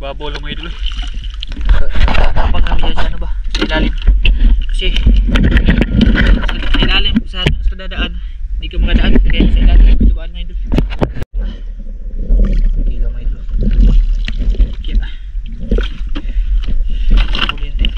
Babaw lang mga idol. Napag kami dyan sa ano ba? Sa ilalim. Kasi sa ilalim sa dadaan hindi ka makadaan. Kaya sa ilalim pagdubaan mga idol. Okay lang mga idol. Okay na. Huli natin.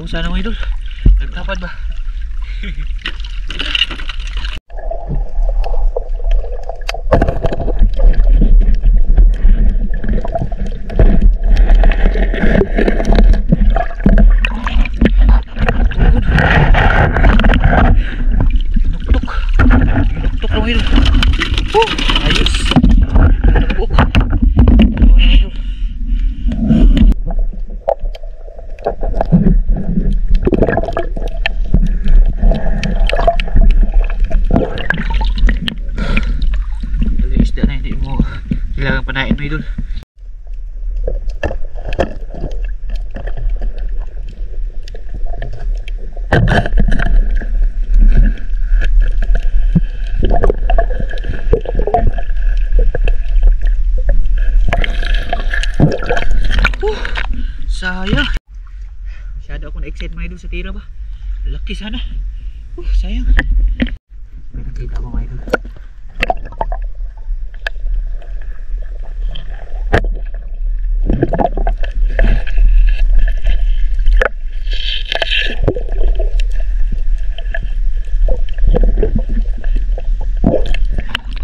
Sana mga idol, nagtapad ba? Inuktok lang mga idol. Ayos. Nagbuok. Mga idol. Kailangan panain mo idol. Sayang. Masyado ako na-excite mga idol sa tira ba. Laki sana. Sayang. May nakita mo mga idol.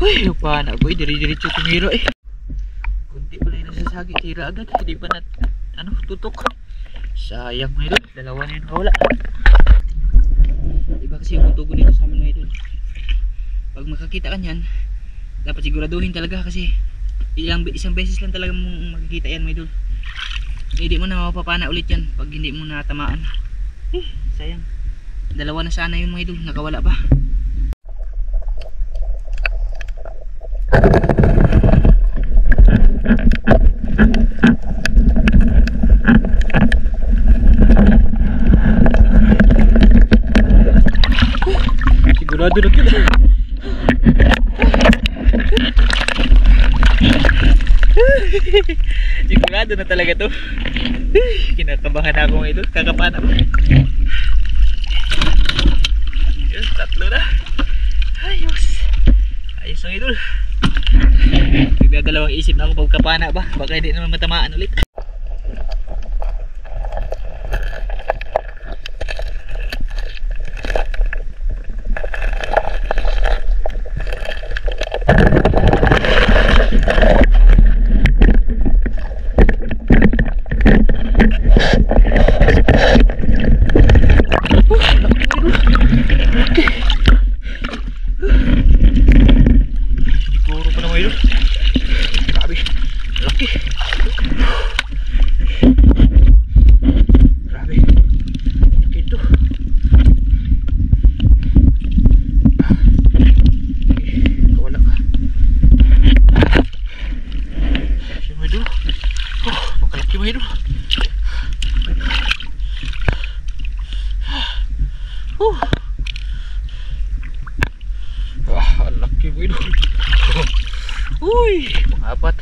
Uy, lupa na boy, diri-diritso tumira eh. Kunti pala yung nasasagi, tira agad. Hindi pa na, tutok. Sayang mga idol, dalawa na yun nakawala. Diba kasi yung tugo dito sa amin mga idol. Pag makakita ka nyan, dapat siguraduhin talaga kasi isang beses lang talaga mong makikita yan mga idol. Hindi mo na mapapana ulit yan pag hindi mo natamaan. Sayang. Dalawa na sana yun mga idol, nakawala pa. Sigurado na kita. Sigurado na talaga to. Kinakabahan ako mga idol. Kakapahan ako. Yes, tatlo na. Ayos. Ayos mga idol. Nagdadalawang isip na ako pagkapana ba. Baka hindi naman matamaan ulit. Uy, mga apat.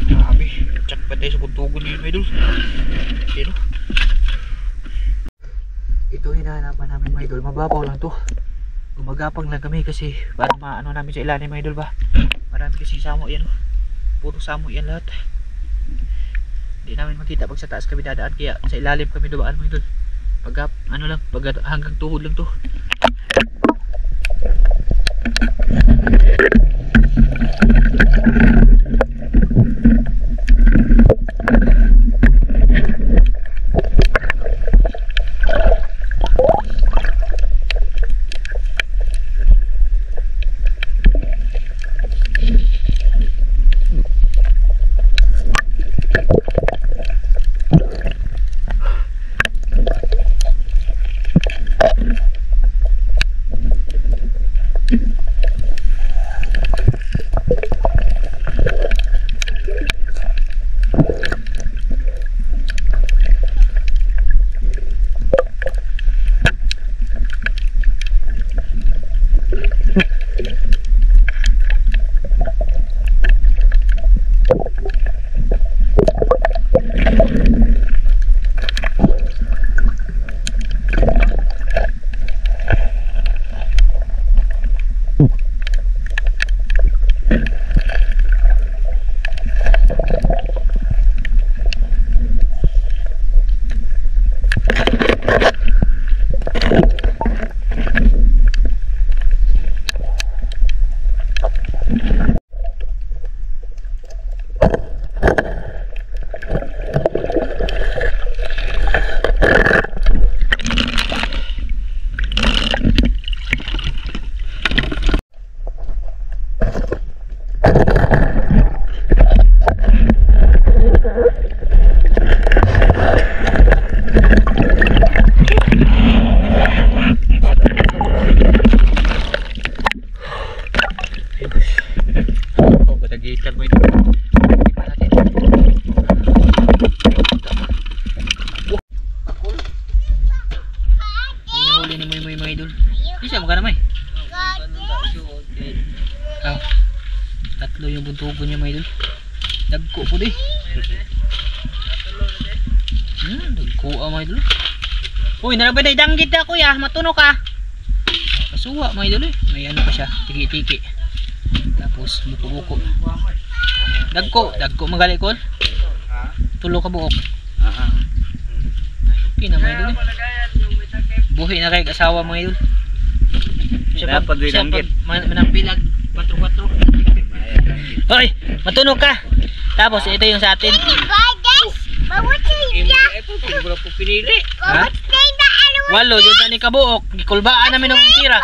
Grabe, tsak pa tayo sa buntugon yun, mga idol. Pero ito hinahanapan namin, mga idol. Mababaw lang to. Gumagapang lang kami kasi para maano namin sa ilalim, mga idol ba. Marami kasi samo yan. Puro samo yan lahat. Hindi namin makita pag sa taas kami dadaan, kaya sa ilalim kami dumaan, mga idol. Pag ano lang, pag hanggang tuhod lang to. Tatlo yung buntugon niya, mga idol. Dagko po di. Dagko mga idol. Uy, narabay na idanggit na kuya, matuno ka. Kasuwa mga idol eh. May ano pa siya, tiki-tiki. Tapos buko-buko. Dagko magali kol. Tulo ka buok. Okay na mga idol eh. Buhi na kay asawa mga idol. Siya manampilag 4-4. Hoy, matunog ka. Tapos ito yung sa atin. Walo, dyan ni kabuok. Gikulbaan namin ng tira.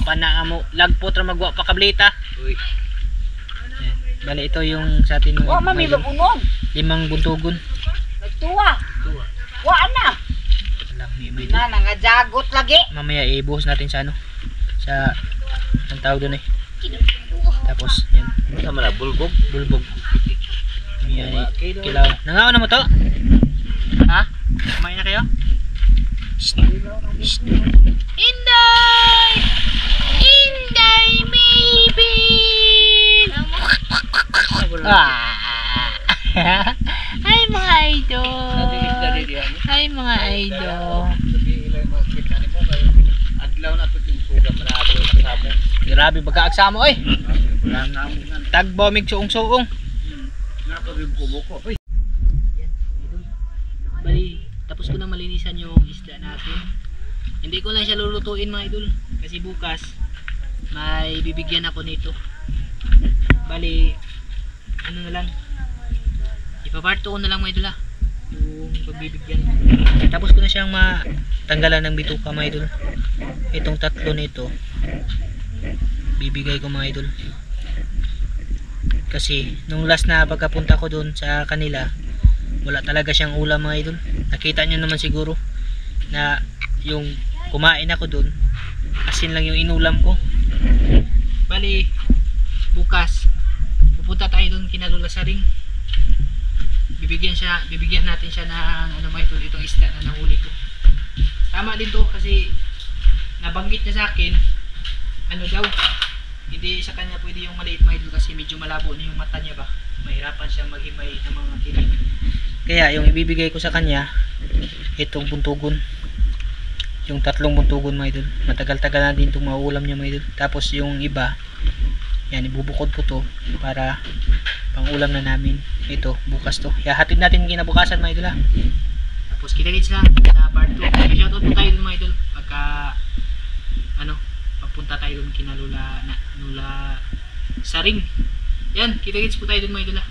Pana mo, lagpot ra magwa pa kablita. Bali ito yung sa atin. Mami, mabunog. 5 buntugon. Nagtuwa. Wa na. Na nangajagot lagi. Mamaya ibuhos natin sa ano. Sa ang tawag doon eh. Tapos yan. Sama na bulbog. Bulbog. Yan, kilaw. Nangaw na mo to? Ha? Kumain na kayo? Inday! Inday, maybe! Hi mga idol! Hi mga idol! Adlaw na pud yung suga marabo kasamo. Grabe bagkaagsamo oy! Tagbomig suong-suong. Na pud yung bumuko. Uy, Bali, tapos ko na malinisan yung isda natin. Hindi ko lang siya lulutuin mga idol. Kasi bukas, may bibigyan ako nito. Bali, ano na lang. Ipaparto ko na lang mga idol yung pagbibigyan. Tapos ko na siyang matanggalan ng bituka mga idol. Itong tatlo nito, bibigay ko mga idol. Kasi, nung last na pagkapunta ko doon sa kanila, wala talaga siyang ulam mga idol. Nakita nyo naman siguro na yung kumain ako dun, asin lang yung inulam ko. Bali bukas pupunta tayo dun kina Lola Saring. Bibigyan natin siya ng ano mga idol, itong isda na nahuli ko. Tama din to kasi nabanggit niya sa akin ano daw, hindi sa kanya pwede yung maliit mga idol kasi medyo malabo na yung mata niya ba, mahirapan siyang maghimay ng mga tinig. Kaya yung ibibigay ko sa kanya, itong buntugon, yung tatlong buntugon mga idol. Matagal-tagal na din itong mauulam niya mga idol. Tapos yung iba, yan, ibubukod ko to para pang ulam na namin. Ito, bukas to. Hatid natin kinabukasan mga idol ha. Tapos kita-kits lang sa part 2. Shoutout po tayo dun mga idol pagka ano, pagpunta tayo dun kina Lola Saring. Yan, kita-kits po tayo dun mga idol ha.